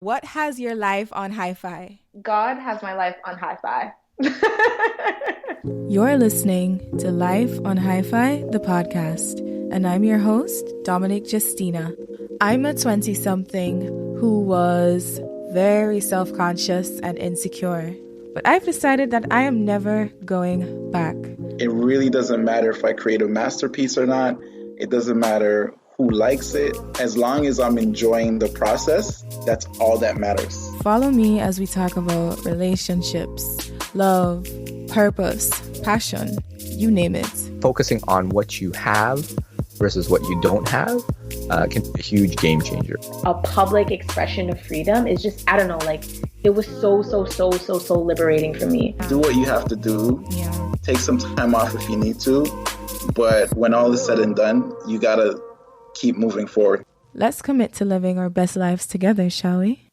What has your life on Hifi? God has my life on Hi-Fi. You're listening to Life on Hifi, the podcast, and I'm your host, Dominic Justina. I'm a 20-something who was very self-conscious and insecure, but I've decided that I am never going back. It really doesn't matter if I create a masterpiece or not. It doesn't matter who likes it. As long as I'm enjoying the process, that's all that matters. Follow me as we talk about relationships, love, purpose, passion, you name it. Focusing on what you have versus what you don't have can be a huge game changer. A public expression of freedom is just, I don't know, like it was so liberating for me. Do what you have to do. Yeah. Take some time off if you need to. But when all is said and done, you gotta keep moving forward. Let's commit to living our best lives together, shall we?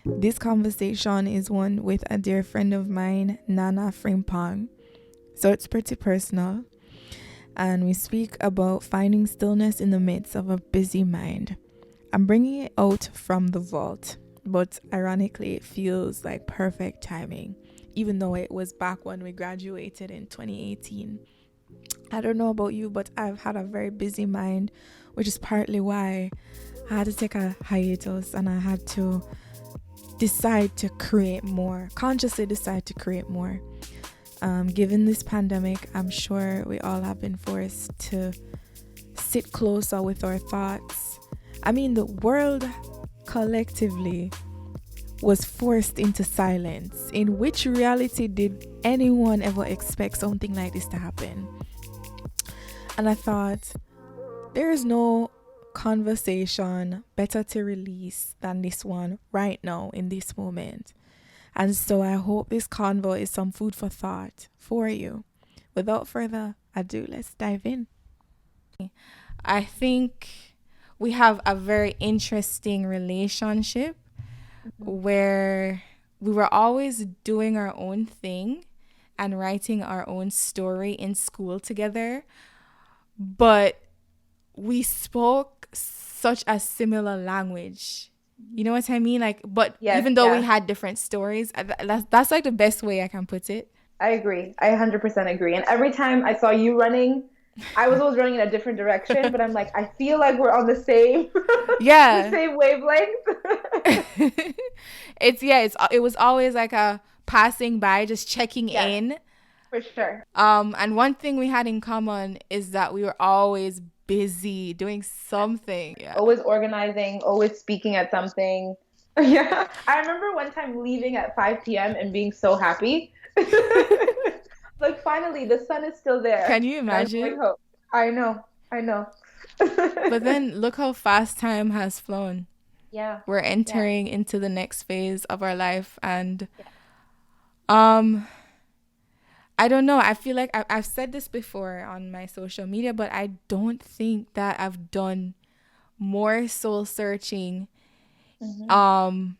This conversation is one with a dear friend of mine, Nana Frimpong. So it's pretty personal. And we speak about finding stillness in the midst of a busy mind. I'm bringing it out from the vault, but ironically, it feels like perfect timing, even though it was back when we graduated in 2018. I don't know about you, but I've had a very busy mind, which is partly why I had to take a hiatus and I had to decide to create more, consciously decide to create more. Given this pandemic, I'm sure we all have been forced to sit closer with our thoughts. I mean, the world collectively was forced into silence. In which reality did anyone ever expect something like this to happen? And I thought, there is no conversation better to release than this one right now in this moment. And so I hope this convo is some food for thought for you. Without further ado, let's dive in. I think we have a very interesting relationship where we were always doing our own thing and writing our own story in school together. But we spoke such a similar language. You know what I mean? Like, but Yes, even though yeah. we had different stories, that's like the best way I can put it. I agree. I 100% agree. And every time I saw you running, I was always running in a different direction, but I'm like, I feel like we're on the same, Yeah. the same wavelength. It was always like a passing by, just checking Yes. in. For sure. And one thing we had in common is that we were always busy doing something. Yeah. Always organizing, always speaking at something. Yeah. I remember one time leaving at 5 p.m. and being so happy. Like, finally, the sun is still there. Can you imagine? Like, hope. I know. But then look how fast time has flown. Yeah. We're entering into the next phase of our life, and I don't know. I feel like I've said this before on my social media, but I don't think that I've done more soul searching than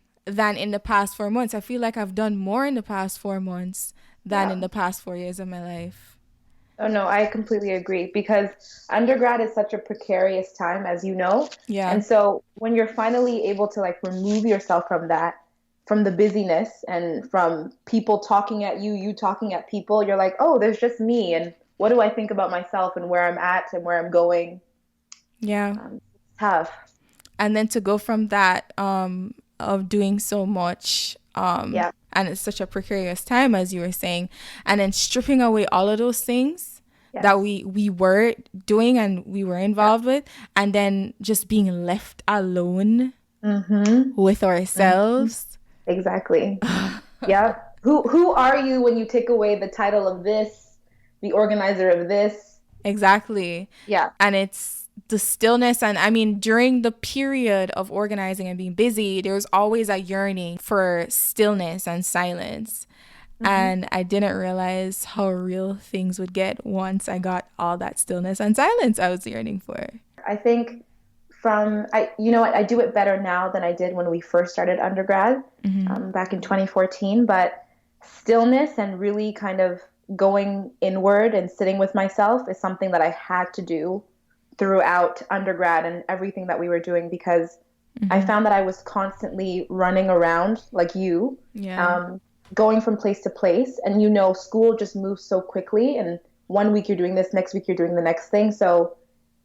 in the past 4 months. I feel like I've done more in the past 4 months than in the past 4 years of my life. Oh, no, I completely agree, because undergrad is such a precarious time, as you know. Yeah. And so when you're finally able to like remove yourself from that, from the busyness and from people talking at you, you talking at people, you're like, oh, there's just me. And what do I think about myself and where I'm at and where I'm going? Yeah. Tough. And then to go from that of doing so much and it's such a precarious time, as you were saying, and then stripping away all of those things that we were doing and we were involved with, and then just being left alone with ourselves. Exactly. Yeah. Who are you when you take away the title of this, the organizer of this? Exactly. Yeah. And it's the stillness. And I mean, during the period of organizing and being busy, there was always a yearning for stillness and silence. And I didn't realize how real things would get once I got all that stillness and silence I was yearning for. I think you know what, I do it better now than I did when we first started undergrad back in 2014. But stillness and really kind of going inward and sitting with myself is something that I had to do throughout undergrad and everything that we were doing, because I found that I was constantly running around like you, going from place to place. And school just moves so quickly. And one week you're doing this, next week you're doing the next thing. So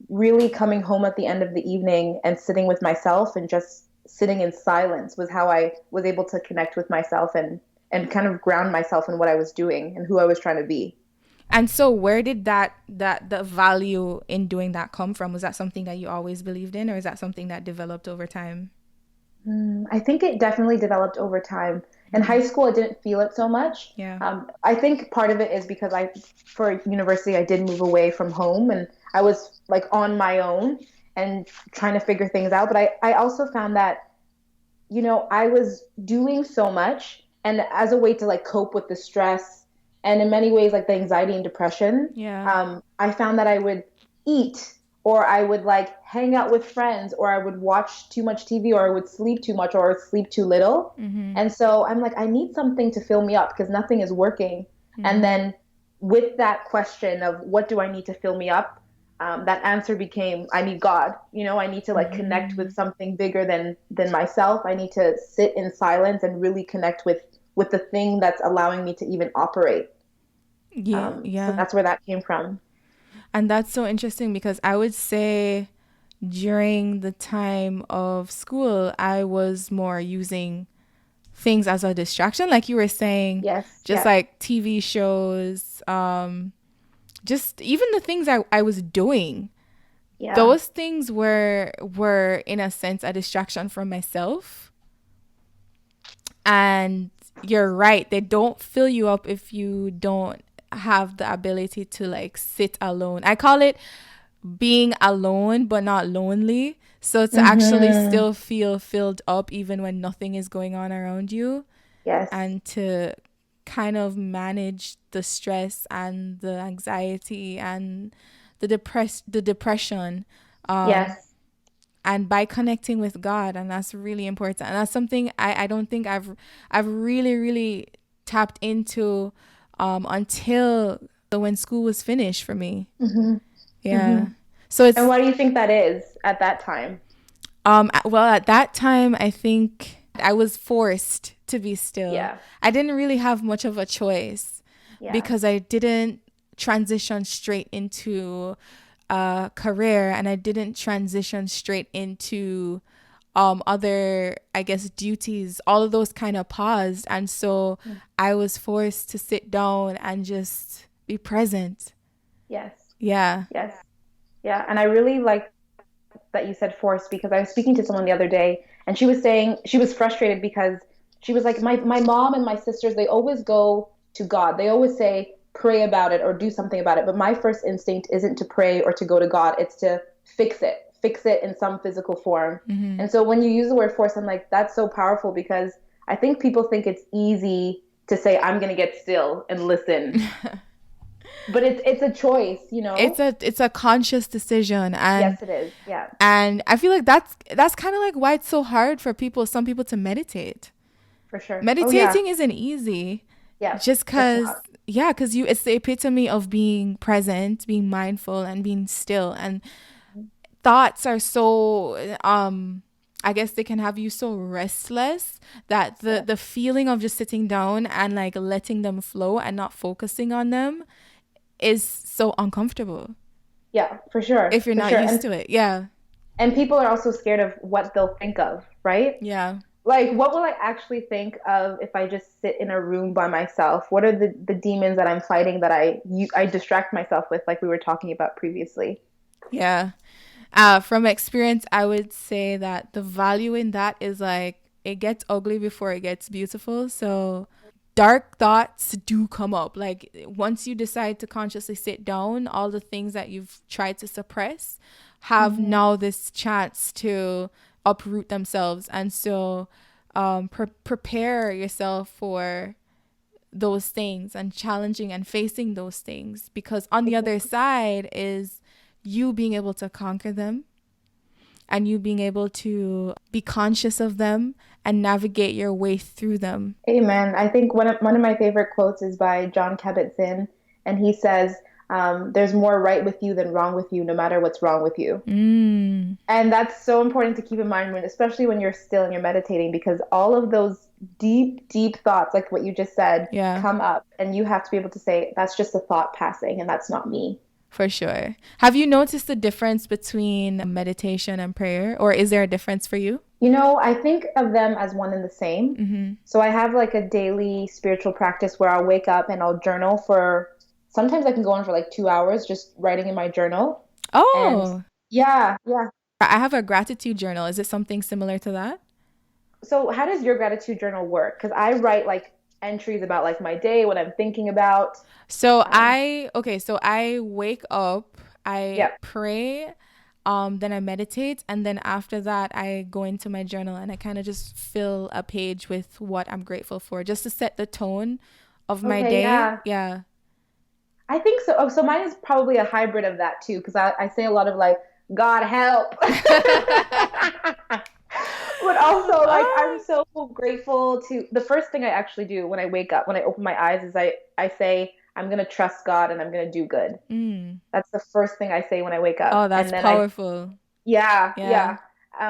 really coming home at the end of the evening and sitting with myself and just sitting in silence was how I was able to connect with myself and kind of ground myself in what I was doing and who I was trying to be. And so where did the value in doing that come from? Was that something that you always believed in, or is that something that developed over time? I think it definitely developed over time. In high school, I didn't feel it so much. Yeah. I think part of it is because for university, I did move away from home and I was like on my own and trying to figure things out. But I also found that, I was doing so much, and as a way to like cope with the stress and in many ways like the anxiety and depression, I found that I would eat, or I would like hang out with friends, or I would watch too much TV, or I would sleep too much, or sleep too little. And so I'm like, I need something to fill me up because nothing is working. And then with that question of what do I need to fill me up, that answer became, I need God. I need to like connect with something bigger than myself. I need to sit in silence and really connect with the thing that's allowing me to even operate. So that's where that came from. And that's so interesting because I would say during the time of school, I was more using things as a distraction, like you were saying. Like TV shows, just even the things I was doing. Those things were in a sense a distraction from myself. And you're right, they don't fill you up if you don't have the ability to like sit alone. I call it being alone but not lonely. So to actually still feel filled up even when nothing is going on around you. And to kind of manage the stress and the anxiety and the depression. And by connecting with God, and that's really important. And that's something I don't think I've really, really tapped into until when school was finished for me. So it's, and why do you think that is at that time? Well, at that time, I think I was forced to be still. I didn't really have much of a choice because I didn't transition straight into a career, and I didn't transition straight into other, I guess, duties. All of those kind of paused, and so I was forced to sit down and just be present. And I really like that you said forced, because I was speaking to someone the other day and she was saying she was frustrated because she was like, my mom and my sisters, they always go to God. They always say, pray about it or do something about it. But my first instinct isn't to pray or to go to God. It's to fix it in some physical form. And so when you use the word force, I'm like, that's so powerful, because I think people think it's easy to say, I'm going to get still and listen. But it's a choice, It's a conscious decision, and yes, it is. And I feel like that's kind of like why it's so hard for some people to meditate. For sure, meditating isn't easy. Just because it's the epitome of being present, being mindful, and being still. And thoughts are so I guess they can have you so restless that the feeling of just sitting down and like letting them flow and not focusing on them is so uncomfortable. For sure. If you're not used to it. And people are also scared of what they'll think of, right? Like, what will I actually think of if I just sit in a room by myself? What are the demons that I'm fighting that I distract myself with, like we were talking about previously? From experience, I would say that the value in that is like, it gets ugly before it gets beautiful. So dark thoughts do come up. Like once you decide to consciously sit down, all the things that you've tried to suppress have now this chance to uproot themselves. And so prepare yourself for those things and challenging and facing those things, because on the other side is you being able to conquer them and you being able to be conscious of them and navigate your way through them. Amen. I think one of my favorite quotes is by John Kabat-Zinn, and he says, there's more right with you than wrong with you, no matter what's wrong with you. And that's so important to keep in mind, especially when you're still and you're meditating, because all of those deep, deep thoughts, like what you just said, come up, and you have to be able to say, that's just a thought passing, and that's not me. For sure. Have you noticed the difference between meditation and prayer, or is there a difference for you? I think of them as one and the same. So I have like a daily spiritual practice where I'll wake up and I'll journal for, sometimes I can go on for like 2 hours just writing in my journal. Oh. And yeah. I have a gratitude journal. Is it something similar to that? So how does your gratitude journal work? Because I write like entries about like my day, what I'm thinking about. So I wake up, I pray, then I meditate, and then after that I go into my journal and I kind of just fill a page with what I'm grateful for, just to set the tone of my day. Yeah. I think so. Oh, so mine is probably a hybrid of that too, because I say a lot of like, God help. But also, like, I'm so grateful to, the first thing I actually do when I wake up, when I open my eyes, is I say, I'm going to trust God and I'm going to do good. That's the first thing I say when I wake up. Oh, that's powerful. Yeah.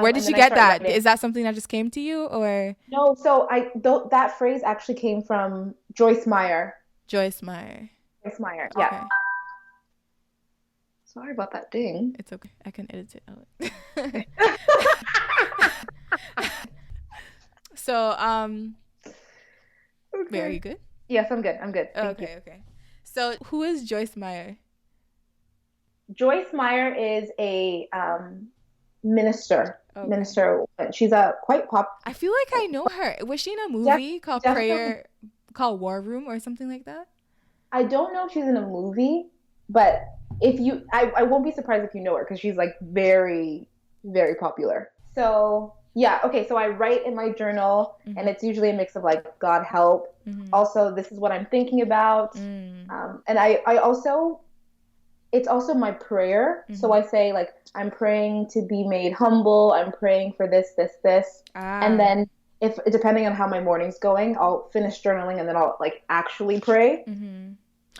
Where did you get that? Writing. Is that something that just came to you, or? No, so that phrase actually came from Joyce Meyer. Yeah. Okay. Sorry about that ding. It's okay. I can edit it out. So, okay. Are you good? Yes, I'm good. Okay. So, who is Joyce Meyer? Joyce Meyer is a minister. Okay. Minister. She's quite pop. I feel like I know her. Was she in a movie called War Room or something like that? I don't know if she's in a movie, but I won't be surprised if you know her, because she's like very, very popular. So yeah, okay. So I write in my journal, and it's usually a mix of like, God help. Also, this is what I'm thinking about, and I also, it's also my prayer. So I say like, I'm praying to be made humble. I'm praying for this, and then if depending on how my morning's going, I'll finish journaling and then I'll like actually pray.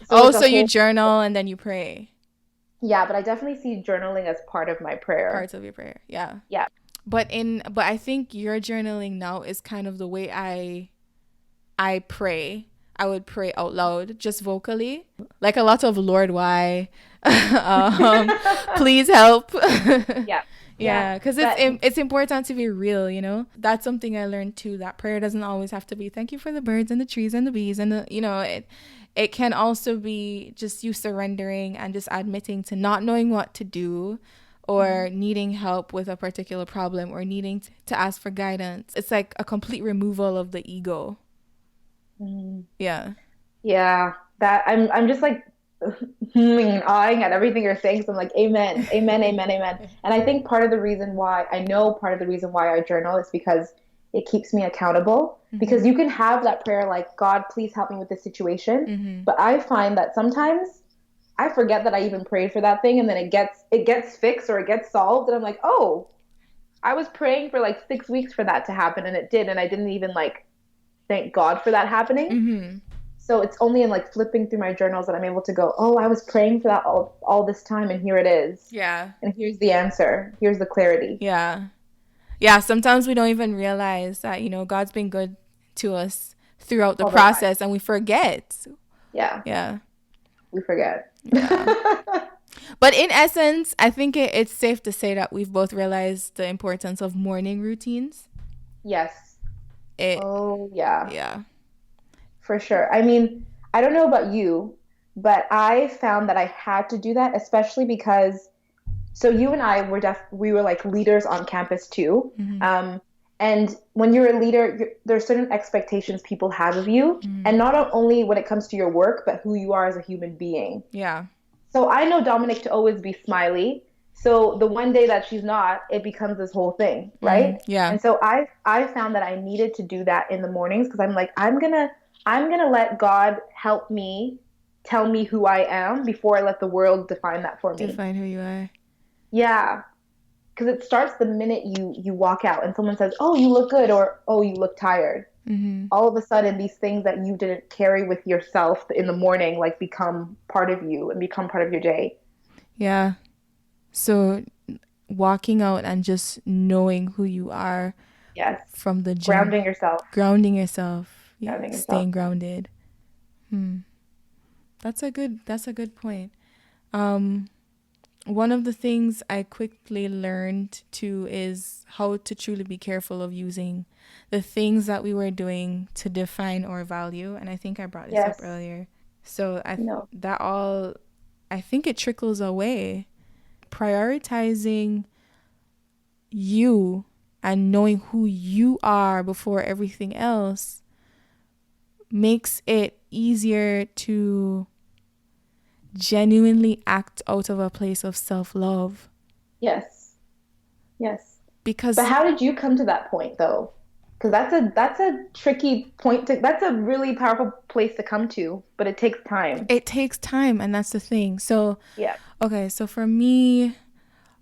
So you journal and then you pray. Yeah, but I definitely see journaling as part of my prayer. Parts of your prayer, yeah. Yeah. But I think your journaling now is kind of the way I pray. I would pray out loud, just vocally, like a lot of Lord, why, please help. Yeah, because it's important to be real, you know. That's something I learned too, that prayer doesn't always have to be thank you for the birds and the trees and the bees and it can also be just you surrendering and just admitting to not knowing what to do, or needing help with a particular problem, or needing to ask for guidance. It's like a complete removal of the ego. Yeah. That I'm just like awing at everything you're saying. So I'm like, amen. And I think part of the reason why I journal is because it keeps me accountable. Because you can have that prayer like, God, please help me with this situation. But I find that sometimes I forget that I even prayed for that thing, and then it gets fixed or it gets solved, and I'm like, oh, I was praying for like 6 weeks for that to happen, and it did, and I didn't even like thank God for that happening. So it's only in like flipping through my journals that I'm able to go, oh, I was praying for that all this time, and here it is. Yeah. And here's the answer. Here's the clarity. Yeah, sometimes we don't even realize that, God's been good to us throughout the process, and we forget. Yeah. We forget. Yeah. But in essence, I think it's safe to say that we've both realized the importance of morning routines. Yes. Yeah. For sure. I mean, I don't know about you, but I found that I had to do that, especially because, so you and I we were like leaders on campus too. And when you're a leader, there's certain expectations people have of you, and not only when it comes to your work, but who you are as a human being. Yeah. So I know Dominic to always be smiley. So the one day that she's not, it becomes this whole thing, right? Yeah. And so I found that I needed to do that in the mornings, because I'm like, I'm gonna let God help me, tell me who I am before I let the world define that for me. Define who you are. Yeah. Because it starts the minute you walk out and someone says, oh, you look good, or oh, you look tired. all of a sudden these things that you didn't carry with yourself in the morning like become part of you and become part of your day. Yeah. So walking out and just knowing who you are. Yes. From the gym. Grounding yourself. Yeah. Staying grounded. That's a good point. One of the things I quickly learned too is how to truly be careful of using the things that we were doing to define our value. And I think I brought this up earlier. So I think it trickles away. Prioritizing you and knowing who you are before everything else makes it easier to genuinely act out of a place of self-love. Yes. But how did you come to that point though? Because that's a tricky point that's a really powerful place to come to, but it takes time. And that's the thing. So okay, so for me,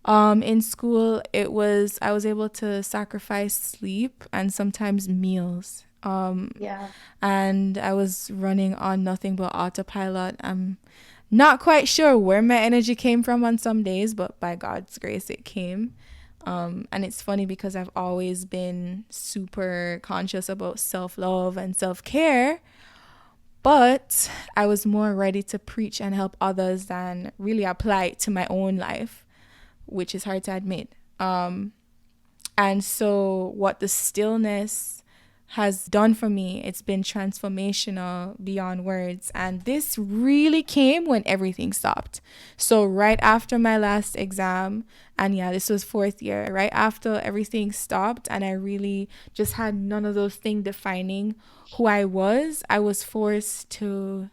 in school I was able to sacrifice sleep and sometimes meals. And I was running on nothing but autopilot. I'm not quite sure where my energy came from on some days, but by God's grace it came. And it's funny because I've always been super conscious about self-love and self-care, but I was more ready to preach and help others than really apply it to my own life, which is hard to admit. And so what the stillness has done for me, it's been transformational beyond words. And this really came when everything stopped. So right after my last exam, and this was 4th year, right after everything stopped and I really just had none of those things defining who I was forced to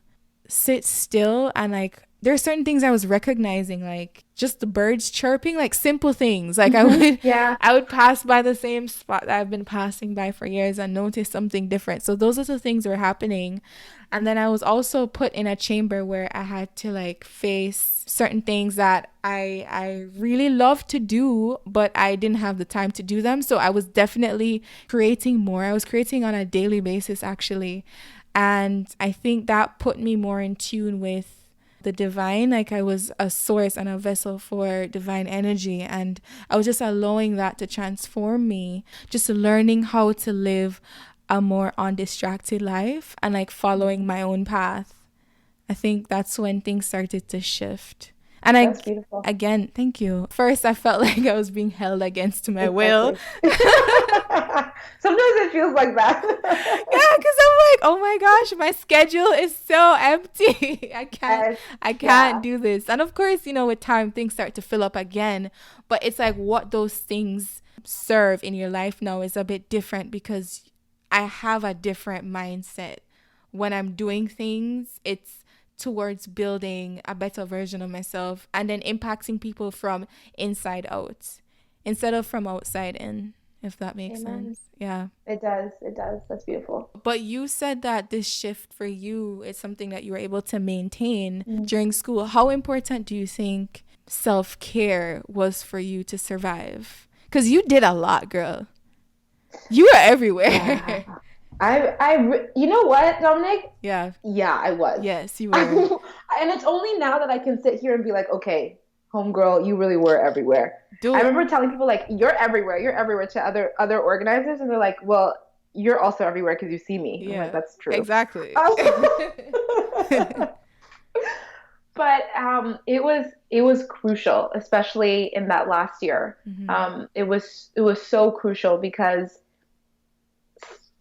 sit still. And like there are certain things I was recognizing, like just the birds chirping, like simple things. Like I would pass by the same spot that I've been passing by for years and notice something different. So those are the things that were happening. And then I was also put in a chamber where I had to like face certain things that I really love to do, but I didn't have the time to do them. So I was definitely creating more. I was creating on a daily basis, actually. And I think that put me more in tune with the divine. Like I was a source and a vessel for divine energy, and I was just allowing that to transform me, just learning how to live a more undistracted life and like following my own path. I think that's when things started to shift. And that's beautiful. Again, thank you. First, I felt like I was being held against my will. Sometimes it feels like that. Yeah, because I'm like, oh my gosh, my schedule is so empty. I can't do this. And of course, with time, things start to fill up again. But it's like what those things serve in your life now is a bit different because I have a different mindset. When I'm doing things, it's towards building a better version of myself and then impacting people from inside out instead of from outside in, if that makes sense. Yeah, it does. That's beautiful. But you said that this shift for you is something that you were able to maintain during school. How important do you think self-care was for you to survive? Because you did a lot, girl. You were everywhere. Yeah. You know what, Dominic? Yeah, I was. Yes, you were. And it's only now that I can sit here and be like, okay, homegirl, you really were everywhere. Dude. I remember telling people like, you're everywhere to other organizers, and they're like, well, you're also everywhere because you see me. Yeah, I'm like, that's true. Exactly. But it was crucial, especially in that last year. Mm-hmm. It was so crucial because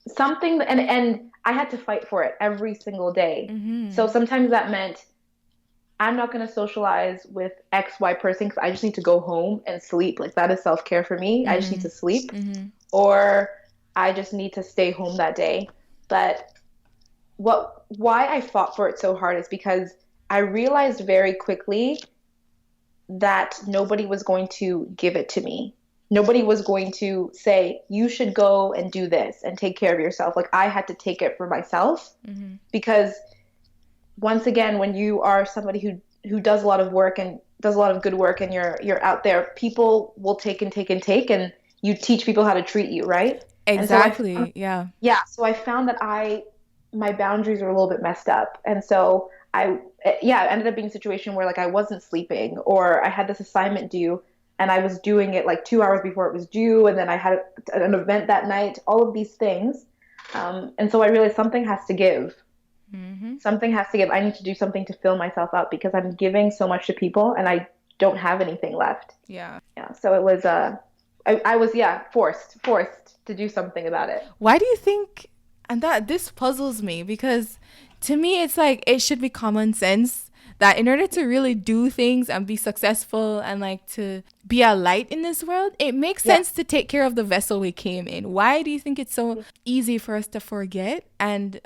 something, and I had to fight for it every single day. Mm-hmm. So sometimes that meant I'm not going to socialize with XY person because I just need to go home and sleep. Like that is self-care for me. Mm-hmm. I just need to sleep, mm-hmm. or I just need to stay home that day. But why I fought for it so hard is because I realized very quickly that nobody was going to give it to me. Nobody was going to say, you should go and do this and take care of yourself. Like I had to take it for myself. Mm-hmm. Because once again, when you are somebody who does a lot of work and does a lot of good work and you're out there, people will take and you teach people how to treat you, right? Exactly. Yeah. Yeah. So I found that my boundaries were a little bit messed up. And so it ended up being a situation where like I wasn't sleeping, or I had this assignment due and I was doing it like 2 hours before it was due. And then I had an event that night, all of these things. And so I realized something has to give. Something has to give. I need to do something to fill myself up because I'm giving so much to people and I don't have anything left. Yeah. Yeah. So it was, I was, forced to do something about it. Why do you think, and that this puzzles me, because to me it's like it should be common sense that in order to really do things and be successful and like to be a light in this world, it makes sense to take care of the vessel we came in. Why do you think it's so easy for us to forget? And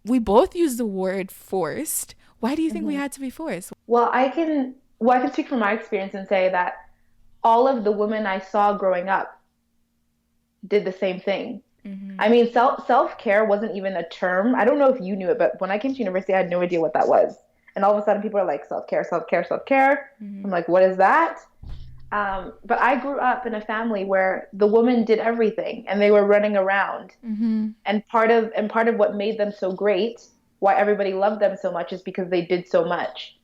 we both use the word forced. Why do you think we had to be forced? Well, I can speak from my experience and say that all of the women I saw growing up did the same thing. I mean, self-care wasn't even a term. I don't know if you knew it, but when I came to university, I had no idea what that was. And all of a sudden people are like, self-care, self-care, self-care. I'm like, what is that? But I grew up in a family where the woman did everything and they were running around. And part of what made them so great, why everybody loved them so much, is because they did so much.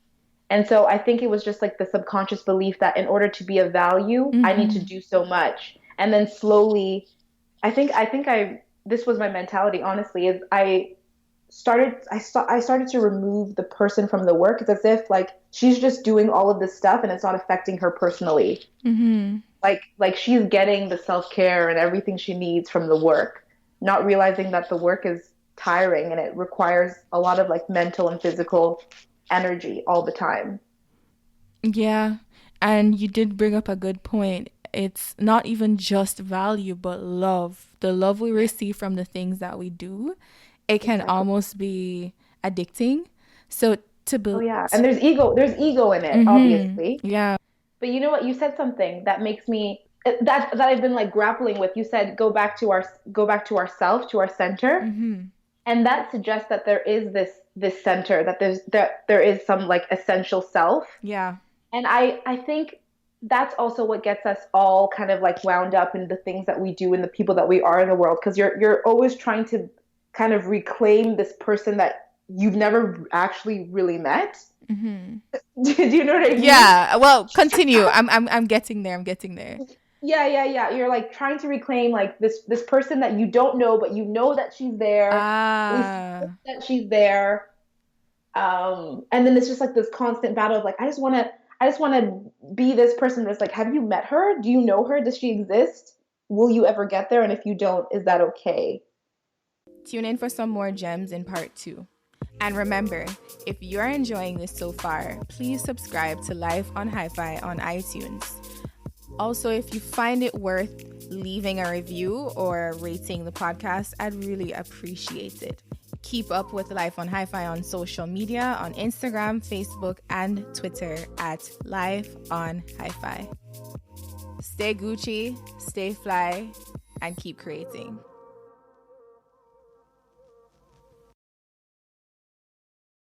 And so I think it was just like the subconscious belief that in order to be of value, I need to do so much. And then slowly, this was my mentality, honestly, is I started to remove the person from the work. It's as if like she's just doing all of this stuff and it's not affecting her personally. Like she's getting the self-care and everything she needs from the work, not realizing that the work is tiring and it requires a lot of like mental and physical energy all the time. Yeah. And you did bring up a good point. It's not even just value, but love. The love we receive from the things that we do, it can almost be addicting. So to build. Oh yeah, and there's ego in it, obviously. Yeah. But you know what? You said something that makes me that I've been like grappling with. You said go back to ourself, to our center, and that suggests that there is this center, that there is some like essential self. Yeah. And I think that's also what gets us all kind of like wound up in the things that we do and the people that we are in the world, because you're always trying to kind of reclaim this person that you've never actually really met. Do you know what I mean? Yeah. Well, continue. I'm getting there. Yeah. You're like trying to reclaim like this person that you don't know, but you know that she's there. At least that she's there. And then it's just like this constant battle of like, I just want to be this person that's like, have you met her? Do you know her? Does she exist? Will you ever get there? And if you don't, is that okay? Tune in for some more gems in part 2. And remember, if you're enjoying this so far, please subscribe to Life on Hi-Fi on iTunes. Also, if you find it worth leaving a review or rating the podcast, I'd really appreciate it. Keep up with Life on Hi-Fi on social media, on Instagram, Facebook, and Twitter at Life on Hi-Fi. Stay Gucci, stay fly, and keep creating.